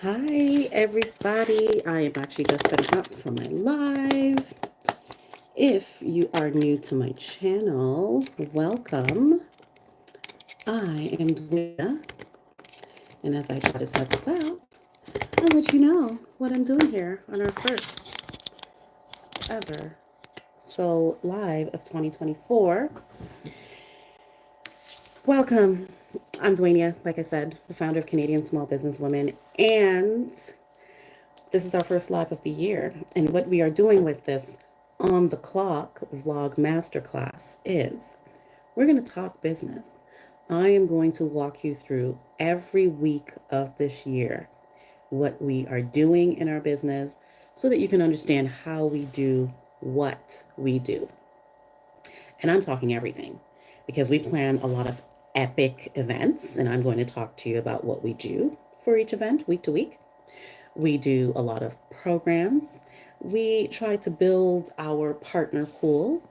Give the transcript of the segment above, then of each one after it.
Hi, everybody. I am actually just setting up for my live. If you are new to my channel, welcome. I am Dwayna, and as I try to set this out, I'll let you know what I'm doing here on our first ever live of 2024. Welcome. I'm Dwayna, like I said, the founder of Canadian Small Business Women, and this is our first live of the year. And what we are doing with this on the clock vlog masterclass is we're going to talk business. I am going to walk you through every week of this year what we are doing in our business so that you can understand how we do what we do. And I'm talking everything because we plan a lot of epic events, and I'm going to talk to you about what we do for each event week to week. We do a lot of programs. We try to build our partner pool,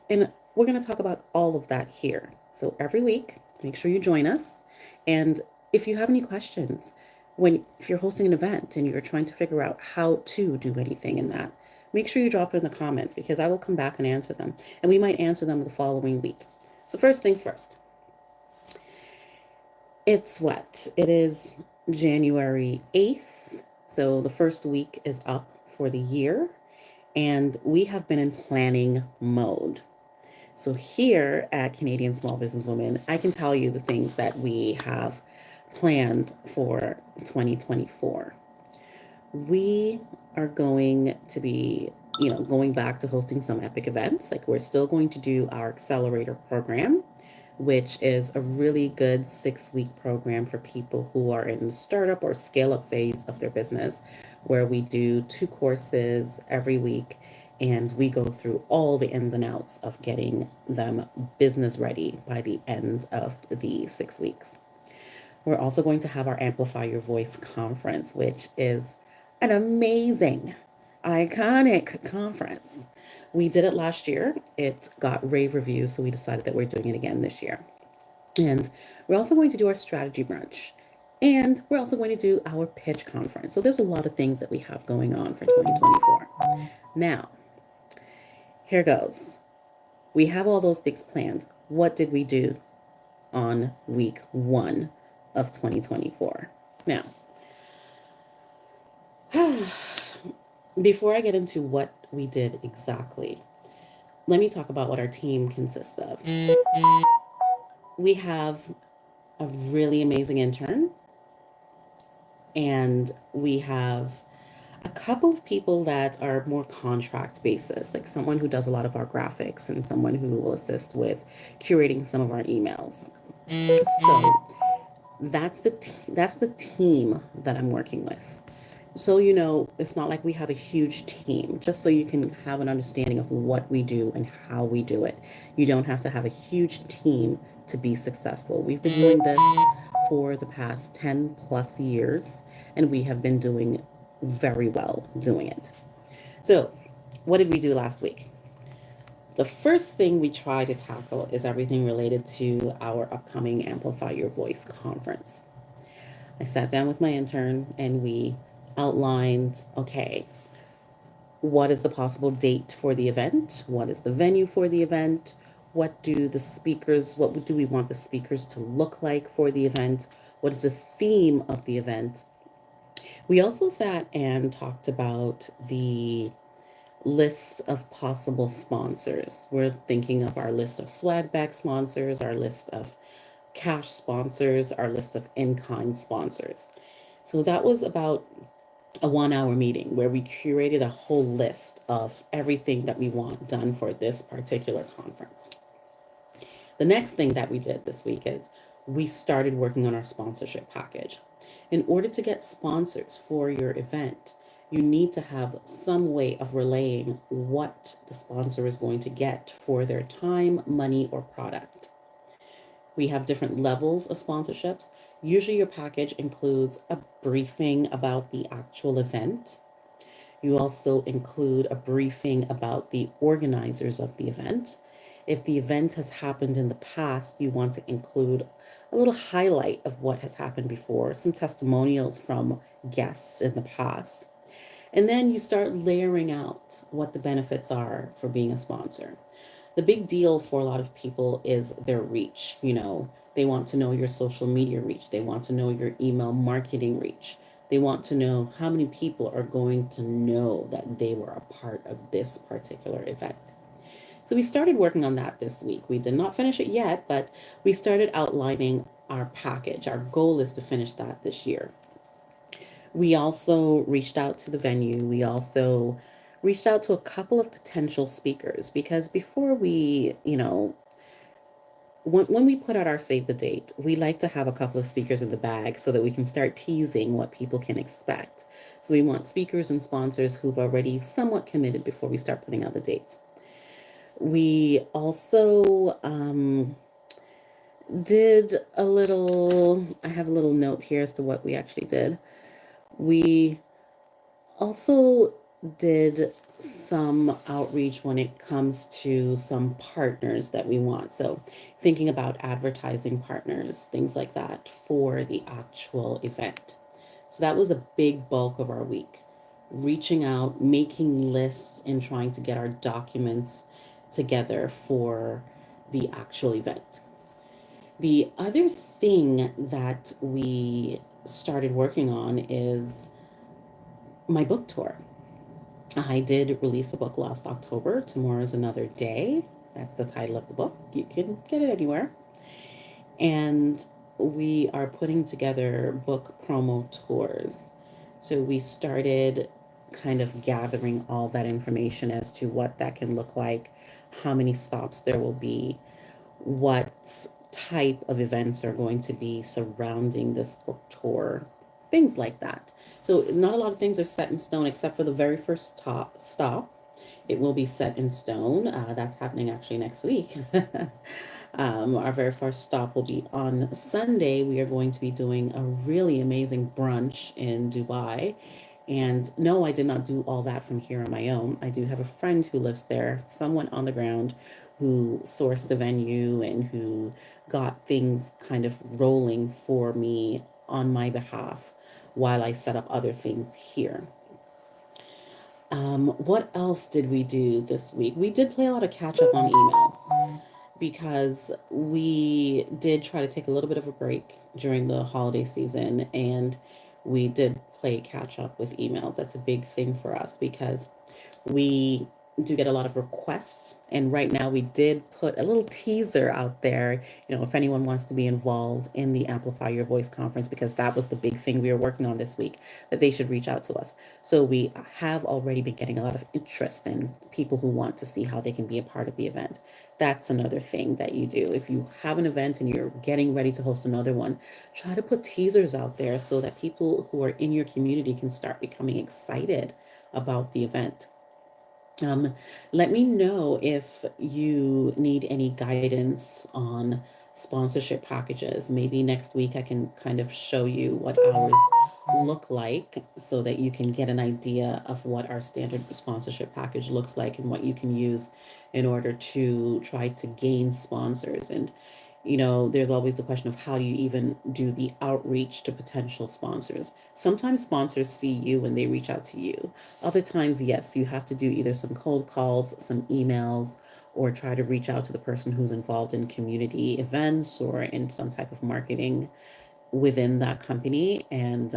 and we're going to talk about all of that here. So every week, make sure you join us. And if you have any questions, if you're hosting an event and you're trying to figure out how to do anything in that, make sure you drop it in the comments because I will come back and answer them. And we might answer them the following week. So first things first. It's what? It is January 8th. So the first week is up for the year, and we have been in planning mode. So here at Canadian Small Business Women, I can tell you the things that we have planned for 2024. We are going to be, going back to hosting some epic events. Like we're still going to do our accelerator program, which is a really good 6-week program for people who are in the startup or scale up phase of their business, where we do 2 courses every week and we go through all the ins and outs of getting them business ready by the end of the 6 weeks. We're also going to have our Amplify Your Voice conference, which is an amazing, iconic conference. We did it last year. It got rave reviews, so we decided that we're doing it again this year. And we're also going to do our strategy brunch. And we're also going to do our pitch conference. So there's a lot of things that we have going on for 2024. Now, here goes. We have all those things planned. What did we do on week 1 of 2024? Now, before I get into what we did exactly, let me talk about what our team consists of. We have a really amazing intern, and we have a couple of people that are more contract basis, like someone who does a lot of our graphics and someone who will assist with curating some of our emails. So that's the team that I'm working with. So, it's not like we have a huge team, just so you can have an understanding of what we do and how we do it. You don't have to have a huge team to be successful. We've been doing this for the past 10 plus years, and we have been doing very well doing it. So, what did we do last week? The first thing we try to tackle is everything related to our upcoming Amplify Your Voice conference. I sat down with my intern and we outlined, okay, what is the possible date for the event? What is the venue for the event? What do we want the speakers to look like for the event? What is the theme of the event? We also sat and talked about the list of possible sponsors. We're thinking of our list of swag bag sponsors, our list of cash sponsors, our list of in-kind sponsors. So that was about a 1 hour meeting where we curated a whole list of everything that we want done for this particular conference. The next thing that we did this week is we started working on our sponsorship package. In order to get sponsors for your event, you need to have some way of relaying what the sponsor is going to get for their time, money, or product. We have different levels of sponsorships. Usually your package includes a briefing about the actual event. You also include a briefing about the organizers of the event. If the event has happened in the past, you want to include a little highlight of what has happened before, some testimonials from guests in the past. And then you start layering out what the benefits are for being a sponsor. The big deal for a lot of people is their reach. They want to know your social media reach, they want to know your email marketing reach, they want to know how many people are going to know that they were a part of this particular event. So we started working on that this week. We did not finish it yet, but we started outlining our package. Our goal is to finish that this year. We also reached out to the venue. We also reached out to a couple of potential speakers because before when we put out our save the date, we like to have a couple of speakers in the bag so that we can start teasing what people can expect. So we want speakers and sponsors who've already somewhat committed before we start putting out the dates. We also did a little, I have a little note here as to what we actually did. We also did some outreach when it comes to some partners that we want. So, thinking about advertising partners, things like that for the actual event. So, that was a big bulk of our week. Reaching out, making lists, and trying to get our documents together for the actual event. The other thing that we started working on is my book tour. I did release a book last October. Tomorrow is Another Day. That's the title of the book. You can get it anywhere. And we are putting together book promo tours. So we started kind of gathering all that information as to what that can look like, how many stops there will be, what type of events are going to be surrounding this book tour, things like that. So not a lot of things are set in stone except for the very first stop. It will be set in stone. That's happening actually next week. Our very first stop will be on Sunday. We are going to be doing a really amazing brunch in Dubai. And no, I did not do all that from here on my own. I do have a friend who lives there, someone on the ground who sourced the venue and who got things kind of rolling for me on my behalf while I set up other things here. What else did we do this week? We did play a lot of catch up on emails because we did try to take a little bit of a break during the holiday season and we did play catch up with emails. That's a big thing for us because we do get a lot of requests. And right now, we did put a little teaser out there, if anyone wants to be involved in the Amplify Your Voice conference, because that was the big thing we were working on this week, that they should reach out to us. So we have already been getting a lot of interest in people who want to see how they can be a part of the event. That's another thing that you do. If you have an event and you're getting ready to host another one, try to put teasers out there so that people who are in your community can start becoming excited about the event. Um, Let me know if you need any guidance on sponsorship packages. Maybe next week I can kind of show you what ours look like so that you can get an idea of what our standard sponsorship package looks like and what you can use in order to try to gain sponsors. And there's always the question of how do you even do the outreach to potential sponsors. Sometimes sponsors see you when they reach out to you. Other times, yes, you have to do either some cold calls, some emails, or try to reach out to the person who's involved in community events or in some type of marketing within that company, and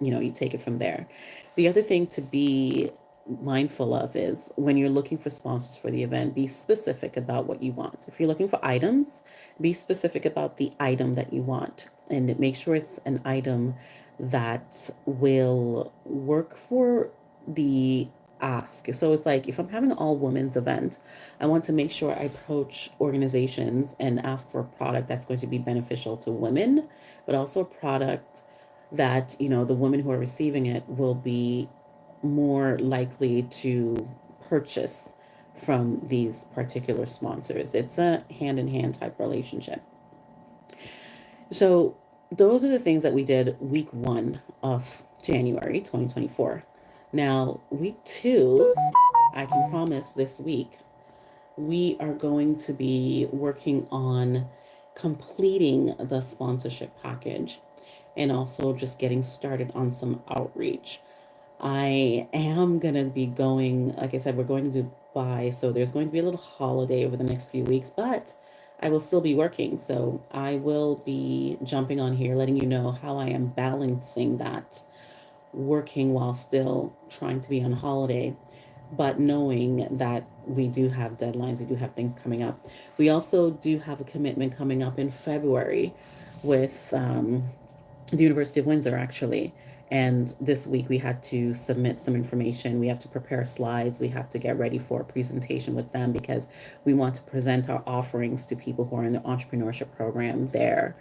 you take it from there. The other thing to be mindful of is when you're looking for sponsors for the event, be specific about what you want. If you're looking for items, be specific about the item that you want and make sure it's an item that will work for the ask. So it's like if I'm having an all women's event, I want to make sure I approach organizations and ask for a product that's going to be beneficial to women, but also a product that, the women who are receiving it will be more likely to purchase from these particular sponsors. It's a hand in hand type relationship. So, those are the things that we did week 1 of January 2024. Now, week 2, I can promise this week we are going to be working on completing the sponsorship package and also just getting started on some outreach. I am going to be going, like I said, we're going to Dubai, so there's going to be a little holiday over the next few weeks, but I will still be working. So I will be jumping on here, letting you know how I am balancing that, working while still trying to be on holiday, but knowing that we do have deadlines, we do have things coming up. We also do have a commitment coming up in February with the University of Windsor, actually. And this week we had to submit some information. We have to prepare slides. We have to get ready for a presentation with them because we want to present our offerings to people who are in the entrepreneurship program there.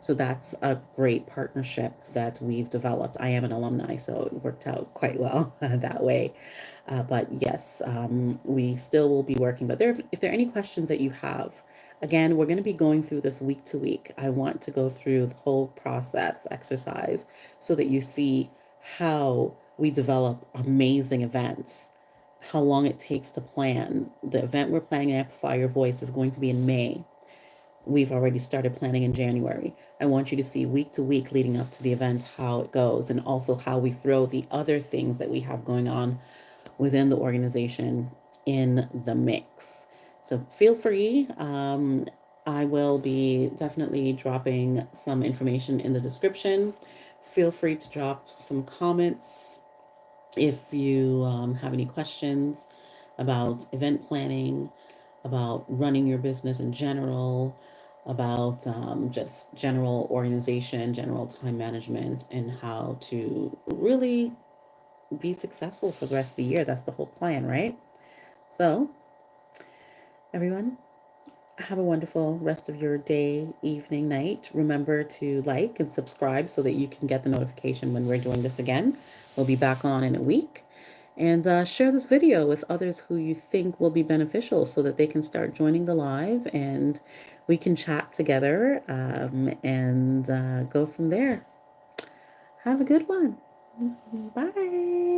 So that's a great partnership that we've developed. I am an alumni, so it worked out quite well that way. But yes, we still will be working. But if there are any questions that you have, again, we're going to be going through this week to week. I want to go through the whole process exercise so that you see how we develop amazing events, how long it takes to plan. The event we're planning in Amplify Your Voice is going to be in May. We've already started planning in January. I want you to see week to week leading up to the event how it goes and also how we throw the other things that we have going on within the organization in the mix. So feel free. I will be definitely dropping some information in the description. Feel free to drop some comments if you have any questions about event planning, about running your business in general, about just general organization, general time management, and how to really be successful for the rest of the year. That's the whole plan, right? So, everyone, have a wonderful rest of your day, evening, night. Remember to like and subscribe so that you can get the notification when we're doing this again. We'll be back on in a week. And share this video with others who you think will be beneficial so that they can start joining the live and we can chat together and go from there. Have a good one. Bye.